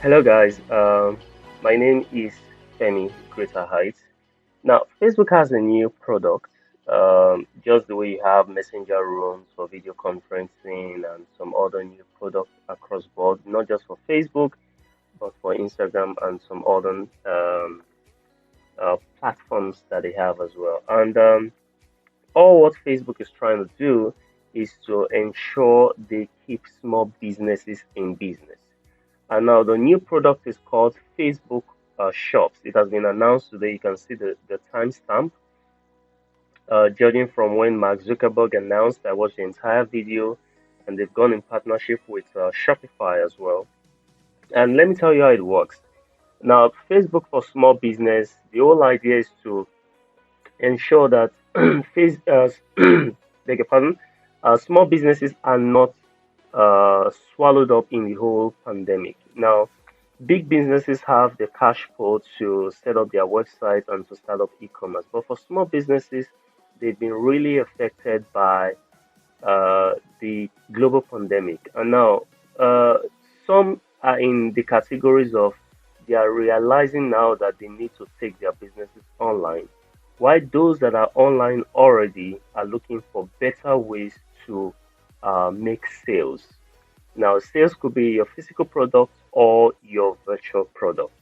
Hello, guys. My name is Femi Greater Heights. Now, Facebook has a new product, just the way you have messenger rooms for video conferencing and some other new products across board, not just for Facebook, but for Instagram and some other platforms that they have as well. And all what Facebook is trying to do is to ensure they keep small businesses in business. And now the new product is called Facebook Shops. It has been announced today. You can see the timestamp. Judging from when Mark Zuckerberg announced, I watched the entire video, and they've gone in partnership with Shopify as well. And let me tell you how it works. Now, Facebook for small business, the whole idea is to ensure that face, beg your pardon, small businesses are not swallowed up in the whole pandemic. Now, big businesses have the cash flow to set up their website and to start up e-commerce, but for small businesses, they've been really affected by the global pandemic. And now, some are in the categories of they are realizing now that they need to take their businesses online, while those that are online already are looking for better ways to make sales. Now, sales could be your physical product or your virtual product.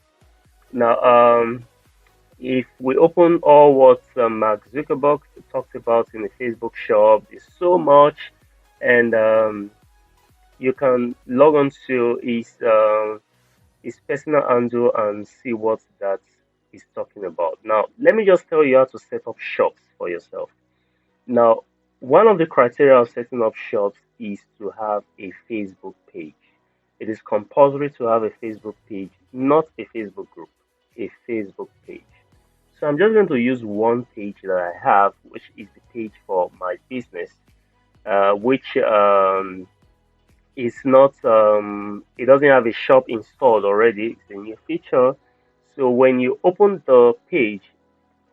Now, if we open all what Mark Zuckerberg talked about in the Facebook shop, is so much, and you can log on to his personal handle and see what that is talking about. Now, let me just tell you how to set up shops for yourself. Now, one of the criteria of setting up shops is to have a Facebook page. It is compulsory to have a Facebook page, not a Facebook group, a Facebook page. So I'm just going to use one page that I have, which is the page for my business, which is not, it doesn't have a shop installed already. It's a new feature. So when you open the page,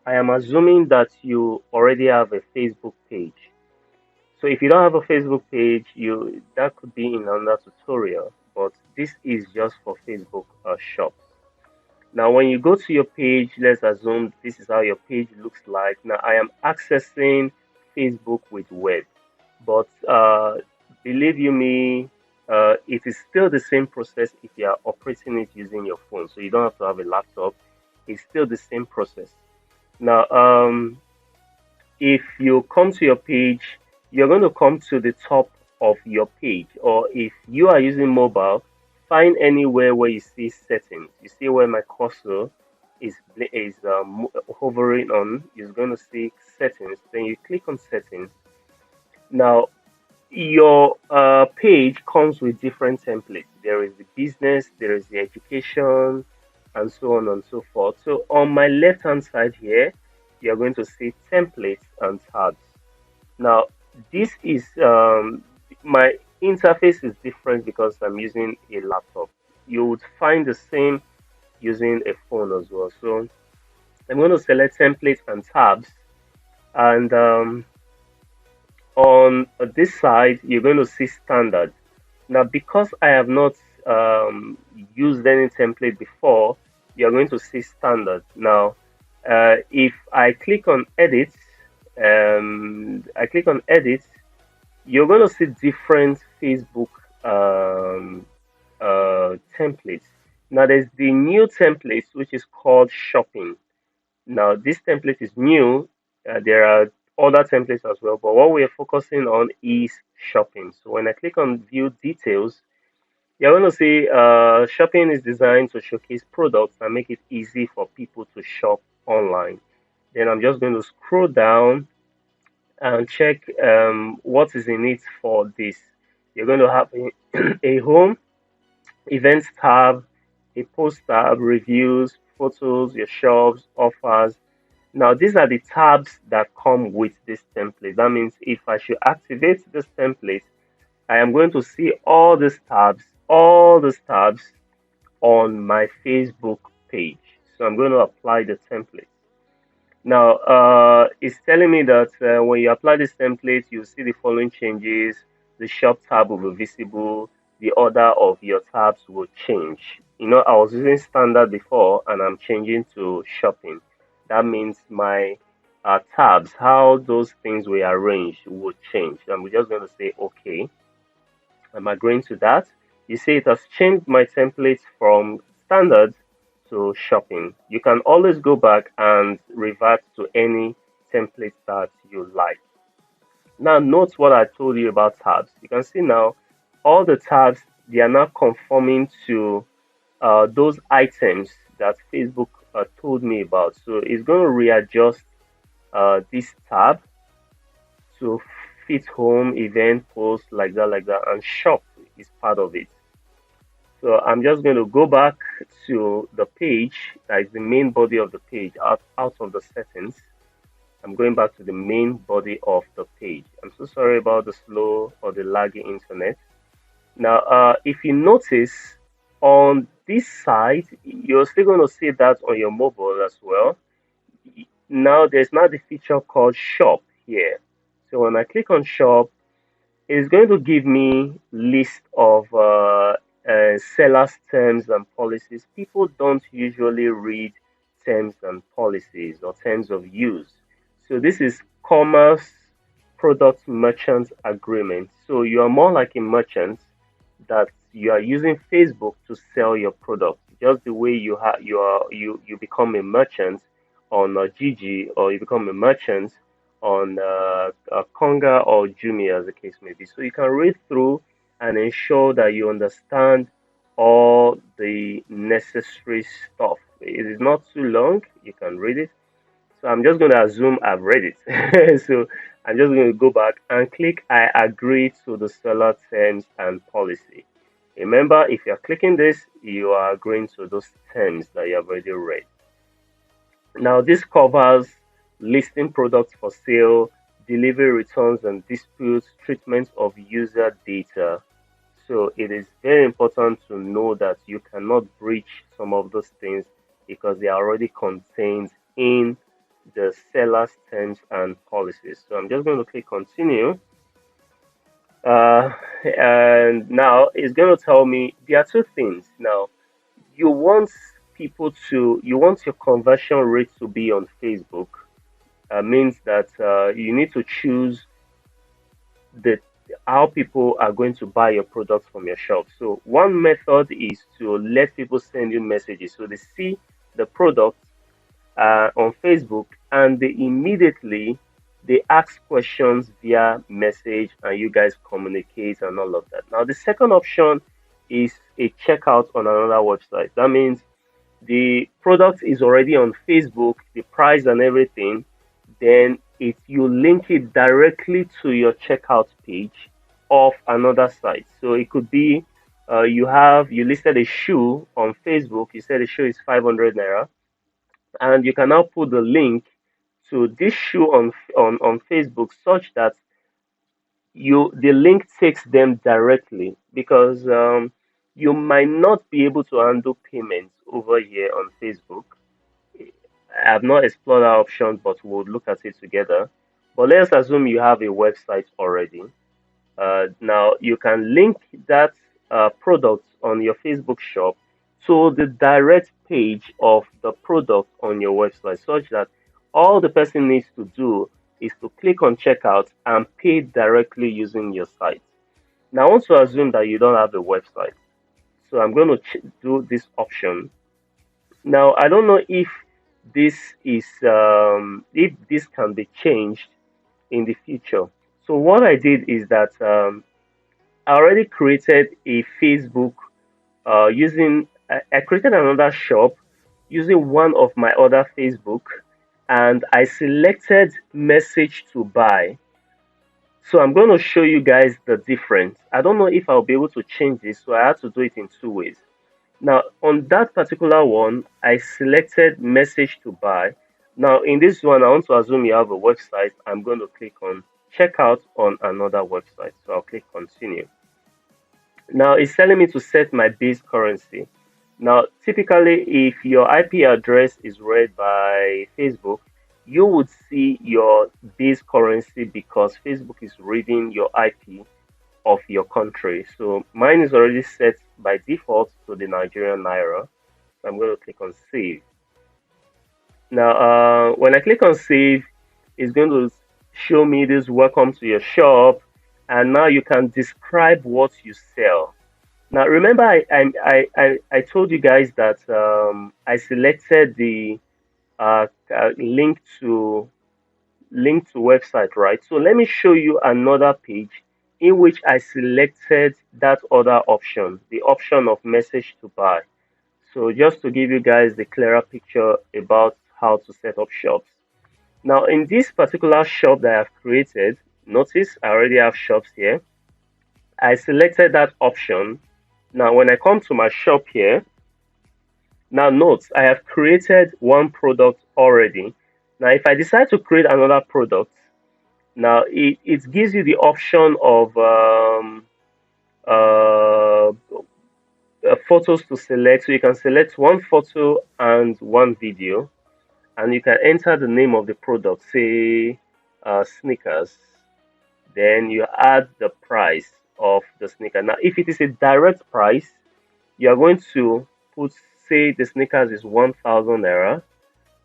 I am assuming that you already have a Facebook page. So if you don't have a Facebook page, you that could be in another tutorial, but this is just for Facebook shops. Now, when you go to your page, let's assume this is how your page looks like. Now, I am accessing Facebook with web, but believe you me, it is still the same process if you are operating it using your phone. So you don't have to have a laptop. It's still the same process. Now, if you come to your page, you're going to come to the top of your page, or if you are using mobile, find anywhere where you see settings. You see where my cursor is hovering on. You're going to see settings. Then you click on settings. Now, your page comes with different templates. There is the business, there is the education, and so on and so forth. So on my left hand side here, you're going to see templates and tabs. Now, this is my interface is different because I'm using a laptop. You would find the same using a phone as well. So I'm going to select templates and tabs, and on this side, you're going to see standard. Now, because I have not used any template before, you're going to see standard. Now, if I click on edit, you're going to see different Facebook templates. Now, there's the new template, which is called shopping. Now, this template is new. There are other templates as well, but what we are focusing on is shopping. So when I click on view details, you're going to see shopping is designed to showcase products and make it easy for people to shop online. Then I'm just going to scroll down and check what is in it for this. You're going to have a home, events tab, a post tab, reviews, photos, your shops, offers. Now, these are the tabs that come with this template. That means if I should activate this template, I am going to see all these tabs on my Facebook page. So I'm going to apply the template. Now, it's telling me that when you apply this template, you see the following changes. The shop tab will be visible. The order of your tabs will change. I was using standard before and I'm changing to shopping. That means my tabs, how those things were arranged would change. And we're just going to say, okay, I'm agreeing to that. You see, it has changed my template from standard to shopping. You can always go back and revert to any template that you like. Now, note what I told you about tabs. You can see now all the tabs, they are now conforming to those items that Facebook told me about. So it's going to readjust this tab to fit home, event, post, like that, and shop is part of it. So I'm just going to go back to the page, that is the main body of the page, out of the settings. I'm going back to the main body of the page. I'm so sorry about the slow or the laggy internet. Now, if you notice on this side, you're still going to see that on your mobile as well. Now, there's now the feature called shop here. So when I click on shop, it's going to give me list of sellers terms and policies. People don't usually read terms and policies or terms of use. So this is commerce product merchant agreement. So you are more like a merchant that you are using Facebook to sell your product. Just the way you become a merchant on Gigi, or you become a merchant on Konga or Jumia, as the case may be. So you can read through and ensure that you understand all the necessary stuff. It is not too long. You can read it. So I'm just going to assume I've read it. So I'm just going to go back and click I agree to the seller terms and policy. Remember, if you're clicking this, you are agreeing to those terms that you have already read. Now, this covers listing products for sale, delivery returns and disputes, treatment of user data. So it is very important to know that you cannot breach some of those things because they are already contained in the seller's terms and policies. So I'm just going to click continue. Uh, and now it's going to tell me there are two things. Now, you want you want your conversion rate to be on Facebook. Means that you need to choose the how people are going to buy your products from your shop. So one method is to let people send you messages. So they see the product on Facebook and they immediately they ask questions via message and you guys communicate and all of that. Now the second option is a checkout on another website. That means the product is already on Facebook, the price and everything, then it you link it directly to your checkout page of another site. So it could be you listed a shoe on Facebook, you said the shoe is 500 naira, and you can now put the link to this shoe on Facebook such that the link takes them directly because you might not be able to handle payments over here on Facebook. I have not explored that option, but we'll look at it together. But let's assume you have a website already. Now you can link that product on your Facebook shop to the direct page of the product on your website, such that all the person needs to do is to click on checkout and pay directly using your site. Now, I want to assume that you don't have a website, so I'm going to do this option. Now, I don't know if this can be changed in the future. So what I did is that I already created a Facebook I created another shop using one of my other Facebook, and I selected message to buy. So I'm going to show you guys the difference. I don't know if I'll be able to change this, so I had to do it in two ways. Now, on that particular one, I selected message to buy. Now, in this one, I want to assume you have a website. I'm going to click on checkout on another website. So I'll click continue. Now, it's telling me to set my base currency. Now, typically, if your IP address is read by Facebook, you would see your base currency because Facebook is reading your IP of your country. So mine is already set by default to the Nigerian naira. So I'm going to click on save. Now, when I click on save, it's going to show me this welcome to your shop, and now you can describe what you sell. Now, remember, I told you guys that I selected the link to website, right? So let me show you another page in which I selected that other option, the option of message to buy. So just to give you guys the clearer picture about how to set up shops. Now, in this particular shop that I've created, notice I already have shops here. I selected that option. Now, when I come to my shop here, now note I have created one product already. Now, if I decide to create another product, now it gives you the option of uh, photos to select. So you can select one photo and one video, and you can enter the name of the product, say sneakers. Then you add the price of the sneaker. Now, if it is a direct price, you are going to put, say the sneakers is 1,000 naira.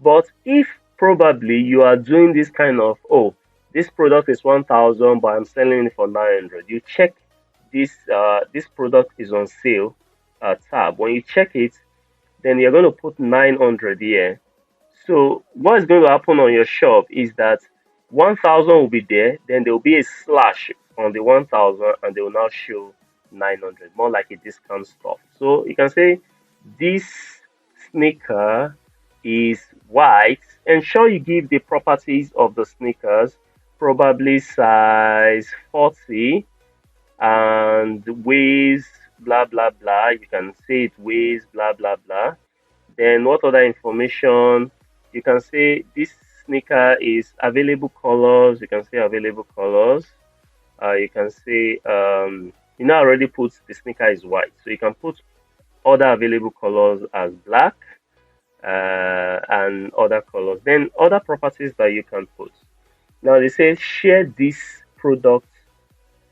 But if probably you are doing this kind of, oh, this product is 1,000, but I'm selling it for 900, you check this product is on sale tab. When you check it, then you're going to put 900 here. So what is going to happen on your shop is that 1,000 will be there, then there will be a slash on the 1,000, and they will now show 900, more like a discount stuff. So you can say this sneaker is white. Ensure you give the properties of the sneakers, probably size 40 and weighs blah blah blah. You can say it weighs blah blah blah. Then what other information? You can say this sneaker is available colors. You can say available colors. You can say you know I already put the sneaker is white, so you can put other available colors as black and other colors. Then other properties that you can put. Now they say share this product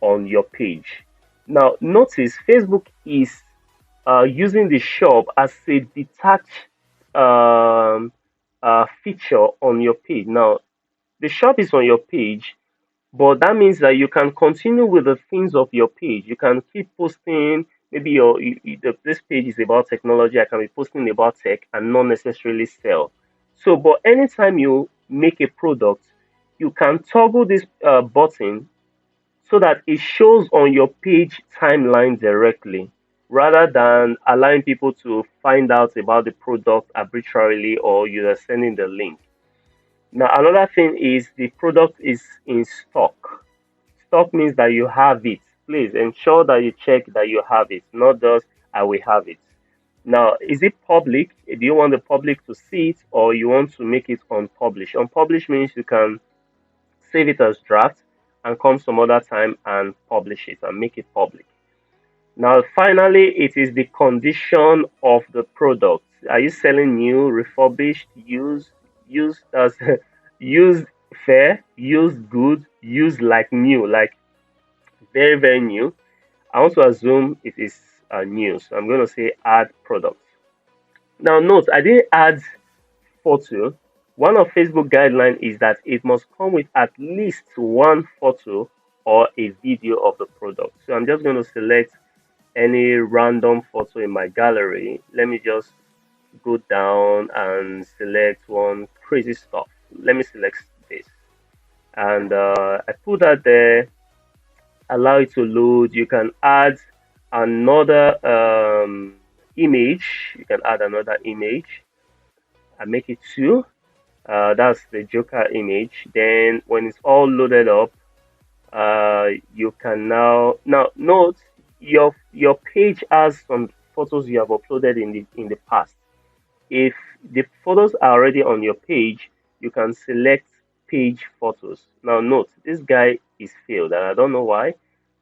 on your page. Now notice Facebook is using the shop as a detached feature on your page. Now, the shop is on your page, but that means that you can continue with the things of your page. You can keep posting. Maybe this page is about technology. I can be posting about tech and not necessarily sell. So, but anytime you make a product, you can toggle this button so that it shows on your page timeline directly rather than allowing people to find out about the product arbitrarily or you are sending the link. Now, another thing is the product is in stock. Stock means that you have it. Please ensure that you check that you have it, not just I will have it. Now, is it public? Do you want the public to see it or you want to make it unpublished? Unpublished means you can save it as draft and come some other time and publish it and make it public. Now, finally, it is the condition of the product. Are you selling new, refurbished, used as used fair, used good, used like new, like very, very new? I want to assume it is new. So I'm going to say add product. Now, note, I didn't add photo. One of Facebook guideline is that it must come with at least one photo or a video of the product. So I'm just going to select any random photo in my gallery. Let me just go down and select one crazy stuff. Let me select this. And I put that there, allow it to load. You can add another image. You can add another image and make it two. That's the Joker image. Then when it's all loaded up, you can now note your page has some photos you have uploaded in the past. If the photos are already on your page, you can select page photos. Now note this guy is failed and I don't know why.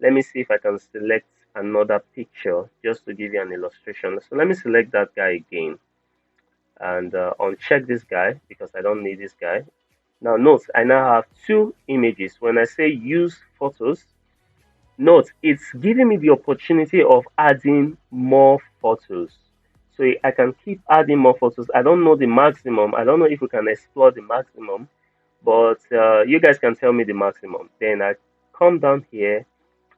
Let me see if I can select another picture just to give you an illustration. So let me select that guy again and uncheck this guy because I don't need this guy. Now note I now have two images. When I say use photos, Note, it's giving me the opportunity of adding more photos. So I can keep adding more photos. I don't know the maximum. I don't know if we can explore the maximum, but you guys can tell me the maximum. Then I come down here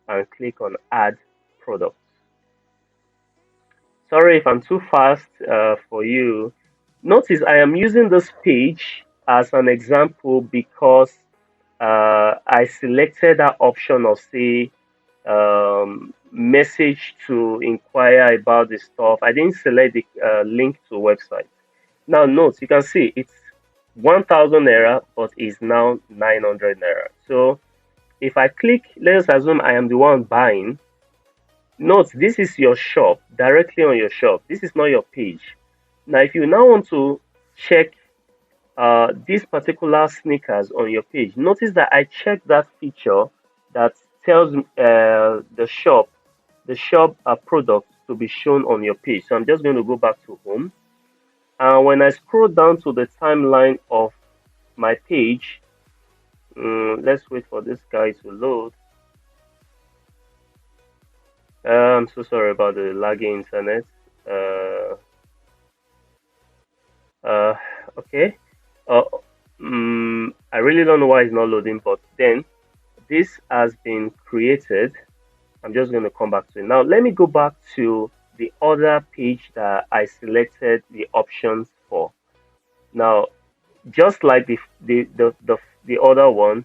and click on add product. Sorry if I'm too fast for you. Notice I am using this page as an example because I selected that option of say message to inquire about the stuff. I didn't select the link to website. Now note, you can see it's 1000 naira but is now 900 naira. So if I click, let's assume I am the one buying. Note, this is your shop, directly on your shop. This is not your page. Now, if you now want to check these particular sneakers on your page, notice that I checked that feature that tells the shop product to be shown on your page. So I'm just going to go back to home. And when I scroll down to the timeline of my page, let's wait for this guy to load. I'm so sorry about the laggy internet. Uh, uh, okay. Uh, I really don't know why it's not loading, but then this has been created. I'm just going to come back to it. Now, let me go back to the other page that I selected the options for. Now, just like the other one,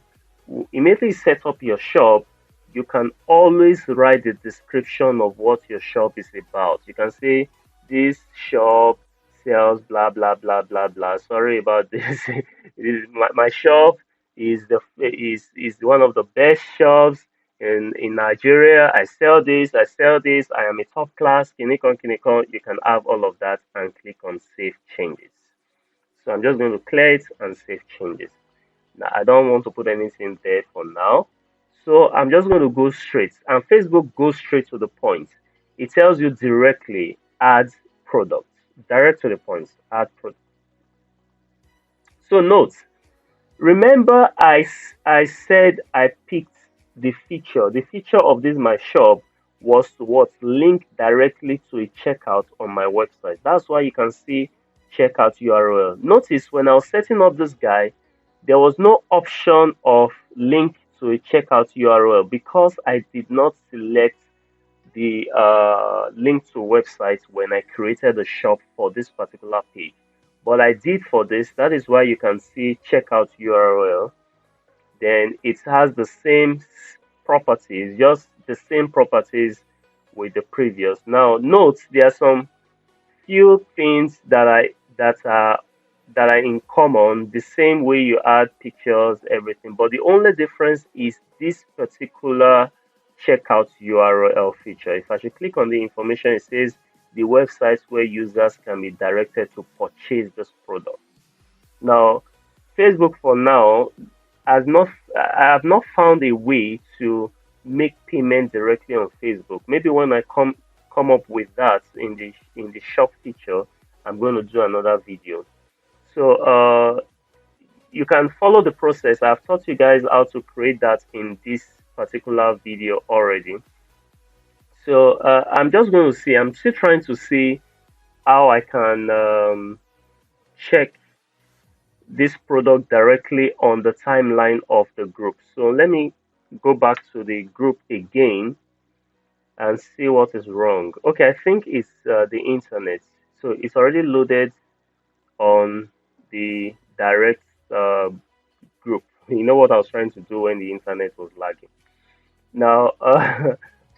immediately set up your shop, you can always write the description of what your shop is about. You can say this shop sells blah blah blah blah blah. Sorry about this. My shop is one of the best shops in Nigeria. I sell this, I sell this, I am a top class, kinikon kinikon. You can have all of that and click on save changes. So I'm just going to clear it and save changes. Now, I don't want to put anything there for now. So I'm just going to go straight. And Facebook goes straight to the point. It tells you directly add product. Direct to the point. Add product. So note, remember I said I picked the feature. The feature of this my shop was to what? Link directly to a checkout on my website. That's why you can see checkout URL. Notice when I was setting up this guy, there was no option of link to a checkout URL because I did not select the link to website when I created the shop for this particular page. But I did for this. That is why you can see checkout URL. Then it has the same properties, just the same properties with the previous. Now note there are some few things that are in common, the same way you add pictures, everything. But the only difference is this particular checkout URL feature. If I should click on the information, it says the websites where users can be directed to purchase this product. Now, Facebook for now has not I have not found a way to make payment directly on Facebook. Maybe when I come up with that in the shop feature, I'm going to do another video. So you can follow the process. I've taught you guys how to create that in this particular video already. So I'm just going to see. I'm still trying to see how I can check this product directly on the timeline of the group. So let me go back to the group again and see what is wrong. Okay, I think it's the internet. So it's already loaded on the direct group. You know what I was trying to do when the internet was lagging. Now,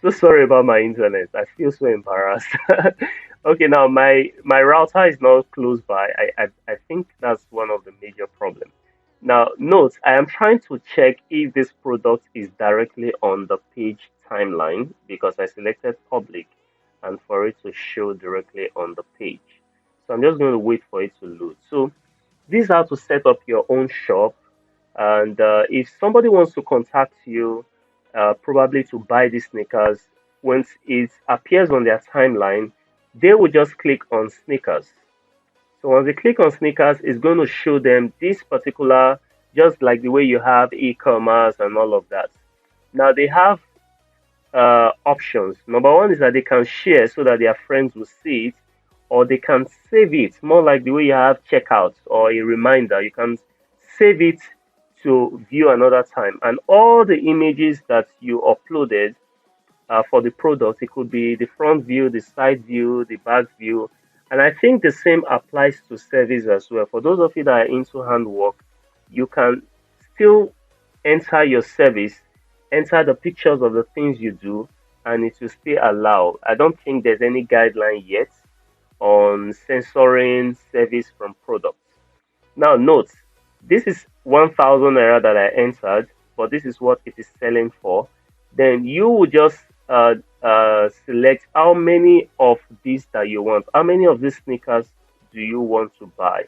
so sorry about my internet. I feel so embarrassed. Okay, now my router is not close by. I think that's one of the major problems. Now, note, I am trying to check if this product is directly on the page timeline because I selected public and for it to show directly on the page. So I'm just going to wait for it to load. So this is how to set up your own shop. And if somebody wants to contact you, probably to buy these sneakers, once it appears on their timeline, they will just click on sneakers. So once they click on sneakers, it's going to show them this particular, just like the way you have e-commerce and all of that. Now they have options. Number one is that they can share so that their friends will see it, or they can save it, more like the way you have checkouts or a reminder. You can save it to view another time. And all the images that you uploaded for the product, it could be the front view, the side view, the back view. And I think the same applies to service as well. For those of you that are into handwork, you can still enter your service, enter the pictures of the things you do, and it will still allow. I don't think there's any guideline yet on censoring service from products. Now, note, this is 1,000 naira that I entered, but this is what it is selling for. Then you will just select how many of these that you want. How many of these sneakers do you want to buy?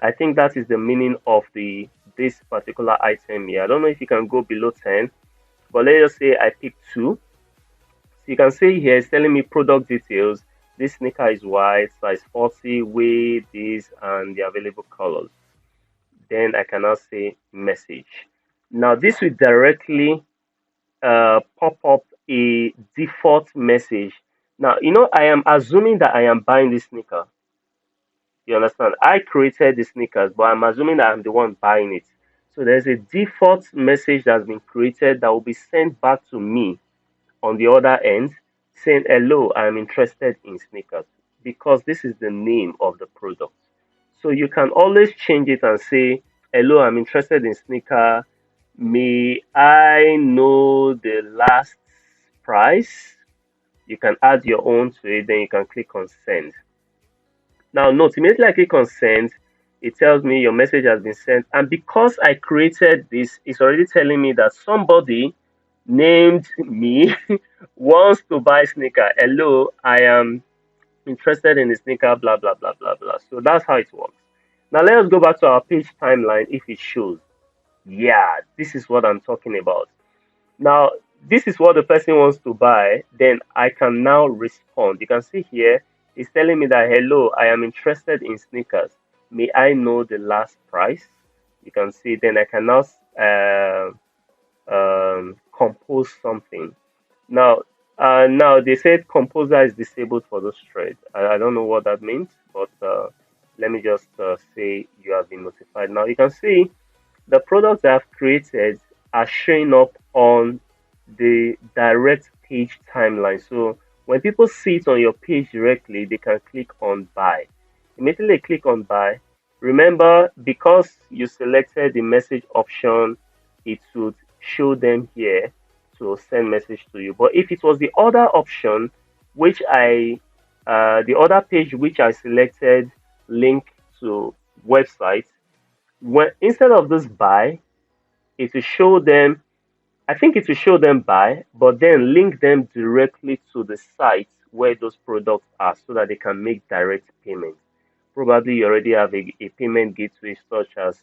I think that is the meaning of the this particular item here. I don't know if you can go below 10, but let's just say I pick two. So you can see here it's telling me product details. This sneaker is white, size 40, weight, this, and the available colors. Then I can now say message. Now this will directly pop up a default message. Now, I am assuming that I am buying this sneaker. You understand? I created the sneakers, but I'm assuming that I'm the one buying it. So there's a default message that's been created that will be sent back to me on the other end saying, hello, I'm interested in sneakers, because this is the name of the product. So you can always change it and say, hello, I'm interested in sneaker. May I know the last price? You can add your own to it, then you can click on send. Now, note, immediately I click on send, it tells me your message has been sent. And because I created this, it's already telling me that somebody named me wants to buy sneaker. Hello, I am interested in the sneaker, blah, blah, blah, blah, blah. So that's how it works. Now, let us go back to our page timeline if it shows. Yeah, this is what I'm talking about. Now, this is what the person wants to buy. Then I can now respond. You can see here, it's telling me that, hello, I am interested in sneakers. May I know the last price? You can see, then I can now compose something. Now they said composer is disabled for this thread. I don't know what that means, but let me just say you have been notified. Now you can see the products that I've created are showing up on the direct page timeline. So when people see it on your page directly, they can click on buy. Immediately they click on buy. Remember, because you selected the message option, it would show them here to send message to you. But if it was the other option, which the other page which I selected, link to website, when instead of this buy, it will show them. I think it will show them buy, but then link them directly to the site where those products are, so that they can make direct payment. Probably you already have a payment gateway such as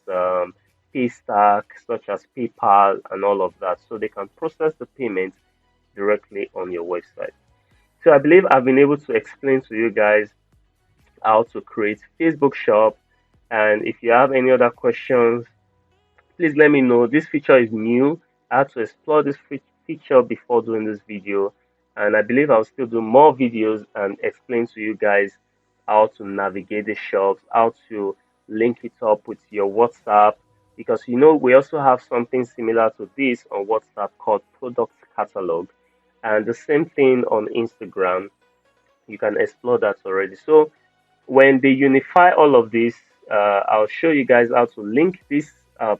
Paystack, such as PayPal, and all of that, so they can process the payment directly on your website. So I believe I've been able to explain to you guys how to create Facebook shop. And if you have any other questions, please let me know. This feature is new. I had to explore this feature before doing this video, and I believe I'll still do more videos and explain to you guys how to navigate the shops, how to link it up with your WhatsApp, because we also have something similar to this on WhatsApp called product catalog, and the same thing on Instagram. You can explore that already. So when they unify all of this, I'll show you guys how to link this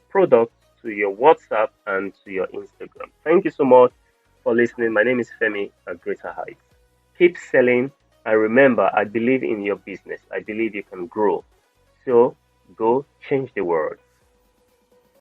product to your WhatsApp and to your Instagram. Thank you so much for listening. My name is Femi at Greater Heights. Keep selling, and remember, I believe in your business. I believe you can grow. So go change the world.